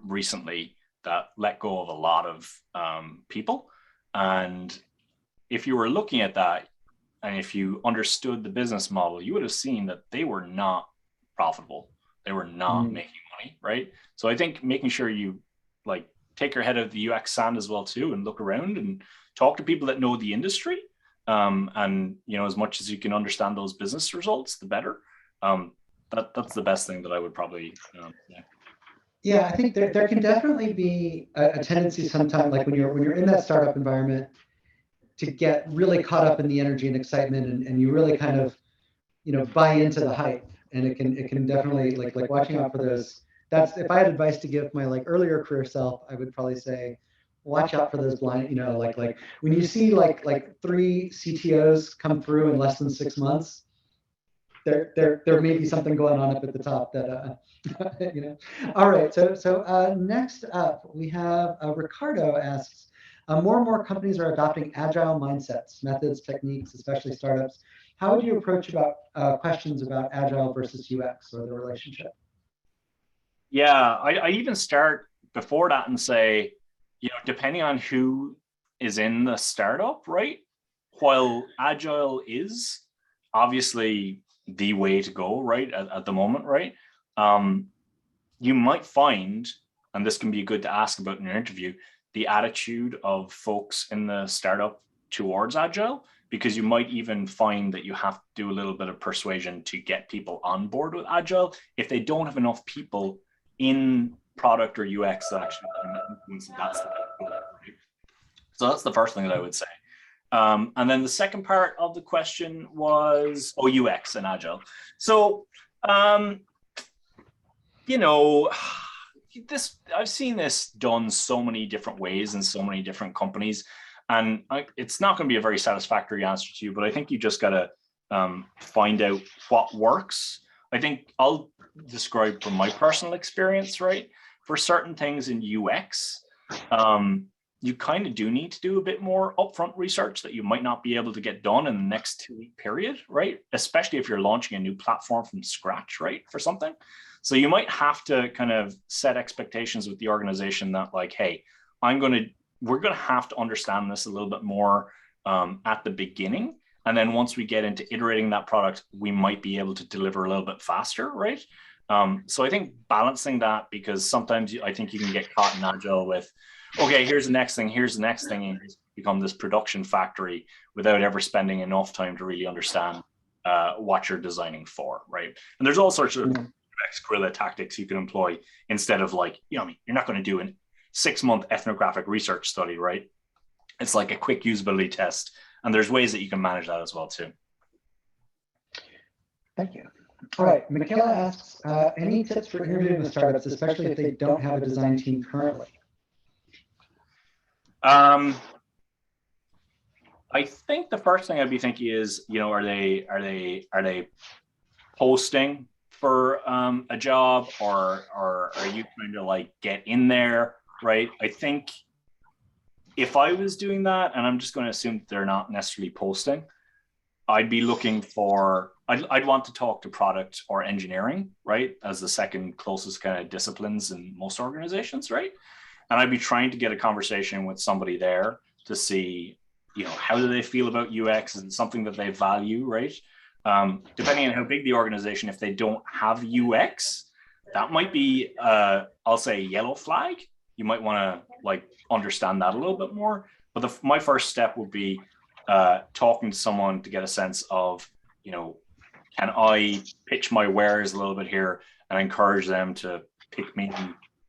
recently that let go of a lot of people. And if you were looking at that, and if you understood the business model, you would have seen that they were not profitable. They were not making money, right? So I think making sure you like take your head out of the UX sand as well too, and look around and talk to people that know the industry. And as much as you can understand those business results, the better. That's the best thing that I would probably. Yeah, I think there can definitely be a tendency sometimes, like when you're in that startup environment, to get really caught up in the energy and excitement, and you really kind of buy into the hype, and it can definitely like watching out for those. That's, if I had advice to give my like earlier career self, I would probably say watch out for those blind, like when you see like 3 CTOs come through in less than 6 months, there may be something going on up at the top that All right, so next up we have Ricardo asks, more and more companies are adopting agile mindsets, methods, techniques, especially startups. How would you approach about questions about agile versus UX or the relationship? Yeah, I even start before that and say, depending on who is in the startup, right? While agile is obviously the way to go, right, at the moment, right? You might find, and this can be good to ask about in your interview, the attitude of folks in the startup towards agile, because you might even find that you have to do a little bit of persuasion to get people on board with agile if they don't have enough people in product or UX that actually influence that. So that's the first thing that I would say. And then the second part of the question was, UX and agile. So, I've seen this done so many different ways in so many different companies, and it's not going to be a very satisfactory answer to you, but I think you just got to find out what works. I think I'll describe from my personal experience, right? For certain things in UX, you kind of do need to do a bit more upfront research that you might not be able to get done in the next 2-week period, right? Especially if you're launching a new platform from scratch, right, for something. So you might have to kind of set expectations with the organization that like, hey, we're going to have to understand this a little bit more at the beginning. And then once we get into iterating that product, we might be able to deliver a little bit faster, right? So I think balancing that, because sometimes I think you can get caught in agile with, okay, here's the next thing, and it's become this production factory without ever spending enough time to really understand what you're designing for, right? And there's all sorts of guerrilla tactics you can employ instead of like, you're not going to do a 6-month ethnographic research study, right? It's like a quick usability test, and there's ways that you can manage that as well too. Thank you. All right, Michaela asks, any tips for interviewing with startups, especially if they don't have a design team currently? I think the first thing I'd be thinking is, are they posting for a job, or are you trying to like get in there, right? I think if I was doing that, and I'm just going to assume that they're not necessarily posting, I'd be looking for, I'd want to talk to product or engineering, right, as the second closest kind of disciplines in most organizations, right? And I'd be trying to get a conversation with somebody there to see, how do they feel about UX? Is it something that they value, right? Depending on how big the organization, if they don't have UX, that might be, I'll say, yellow flag. You might want to like understand that a little bit more. But my first step would be talking to someone to get a sense of, can I pitch my wares a little bit here and encourage them to pick me,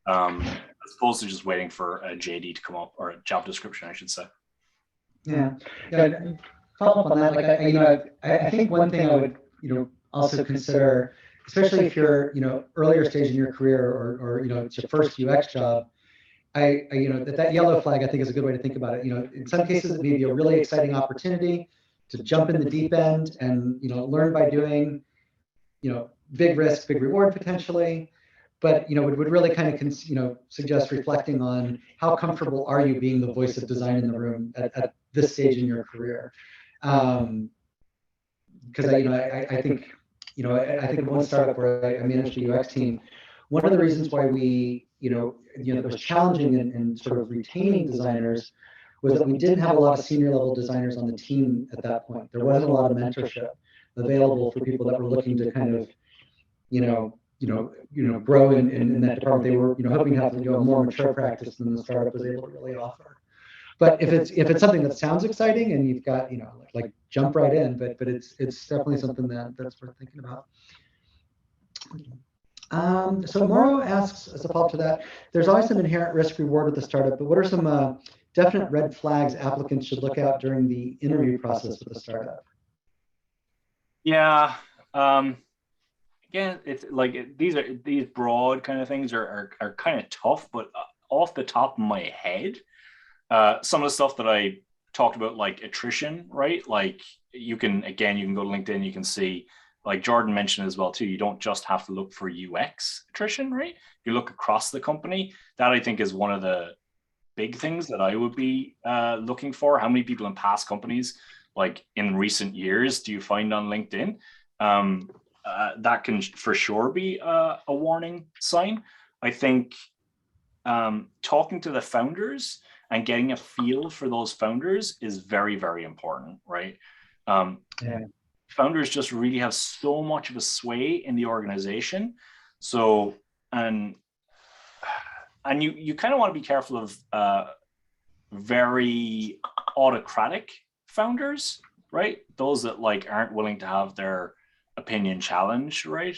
as opposed to just waiting for a JD to come up, or a job description, I should say. Yeah. Follow up on that. Like, I think one thing I would, also consider, especially if you're, earlier stage in your career, or it's your first UX job, that yellow flag, I think, is a good way to think about it. In some cases, it may be a really exciting opportunity to jump in the deep end and, learn by doing, big risk, big reward potentially. But, it would really kind of, suggest reflecting on how comfortable are you being the voice of design in the room at this stage in your career. Because I think, I think of one startup where I managed a UX team. One of the reasons why we, it was challenging in sort of retaining designers was that we didn't have a lot of senior level designers on the team at that point. There wasn't a lot of mentorship available for people that were looking to kind of, grow in that department. They were, hoping to have a more mature practice than the startup was able to really offer. But if it's something that sounds exciting and you've got, like jump right in, but it's definitely something that's worth thinking about. So Mauro asks, as a follow-up to that, there's always some inherent risk reward with the startup, but what are some definite red flags applicants should look out during the interview process with the startup? Yeah. Again, it's like these broad kind of things are kind of tough, but off the top of my head, some of the stuff that I talked about, like attrition, right? Like you can go to LinkedIn, you can see, like Jordan mentioned as well too, you don't just have to look for UX attrition, right? You look across the company. That I think is one of the big things that I would be looking for. How many people in past companies, like in recent years, do you find on LinkedIn? That can for sure be a warning sign. I think talking to the founders and getting a feel for those founders is very, very important, right? Founders just really have so much of a sway in the organization. So, and you kind of want to be careful of very autocratic founders, right? Those that like aren't willing to have their opinion challenged, right?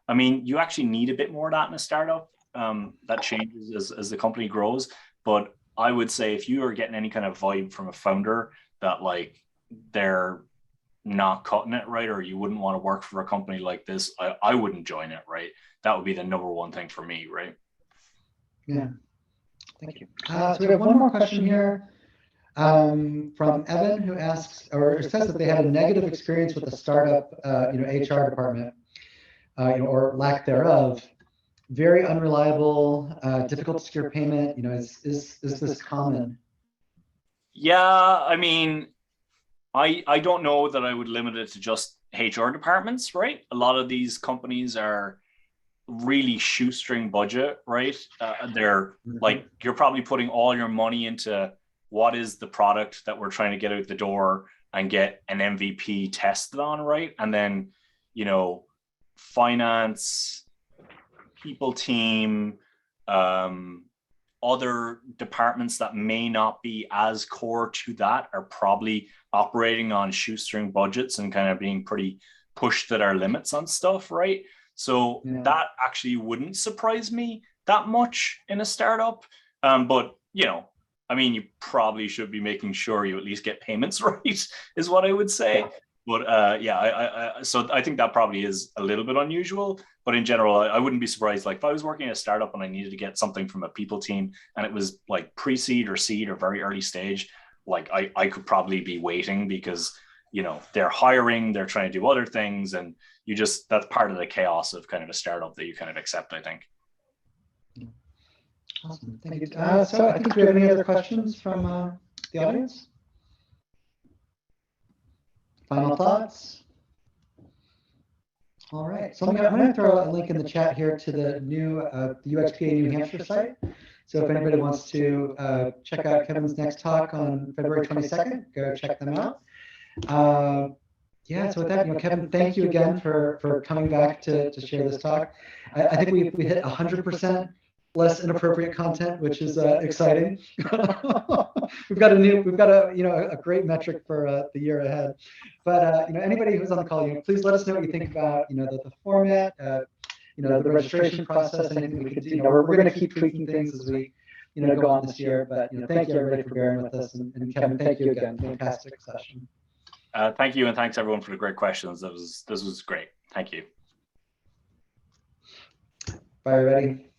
I mean, you actually need a bit more of that in a startup. That changes as the company grows. But I would say if you are getting any kind of vibe from a founder that like they're not cutting it, right, or you wouldn't want to work for a company like this, I wouldn't join it, right? That would be the number one thing for me, right? Yeah, thank you. So we have one more question here from Evan, who asks, or says that they had a negative experience with the startup, HR department, or lack thereof. Very unreliable, difficult to secure payment. Is this common? Yeah, I mean, I don't know that I would limit it to just HR departments, right? A lot of these companies are really shoestring budget, right? They're like, you're probably putting all your money into what is the product that we're trying to get out the door and get an MVP tested on, right? And then, finance, people team, other departments that may not be as core to that are probably operating on shoestring budgets and kind of being pretty pushed at our limits on stuff, right? So that actually wouldn't surprise me that much in a startup. But, I mean, you probably should be making sure you at least get payments right, is what I would say. But yeah, so I think that probably is a little bit unusual. But in general, I wouldn't be surprised. Like if I was working at a startup and I needed to get something from a people team and it was like pre-seed or seed or very early stage, like I could probably be waiting because, you know, they're hiring, they're trying to do other things, and you just, that's part of the chaos of kind of a startup that you kind of accept, I think. Awesome, thank you. So I think, do we have any other questions from the audience? Final thoughts? All right, so I'm going to throw a link in the chat here to the new the UXPA New Hampshire site. So if anybody wants to check out Kevin's next talk on February 22nd, go check them out. Yeah, so with that, you know, Kevin, thank you again for coming back to share this talk. I think we hit 100% less inappropriate content, which is exciting. we've got a great metric for the year ahead. But you know, anybody who's on the call, you know, please let us know what you think about, you know, the format, you know, the registration process, anything we could do. You know, we're going to keep tweaking things as we, you know, go on this year. But you know, thank you everybody for bearing with us, and Kevin, thank you again. Fantastic session. Thank you, and thanks everyone for the great questions. This was great. Thank you. Bye, everybody.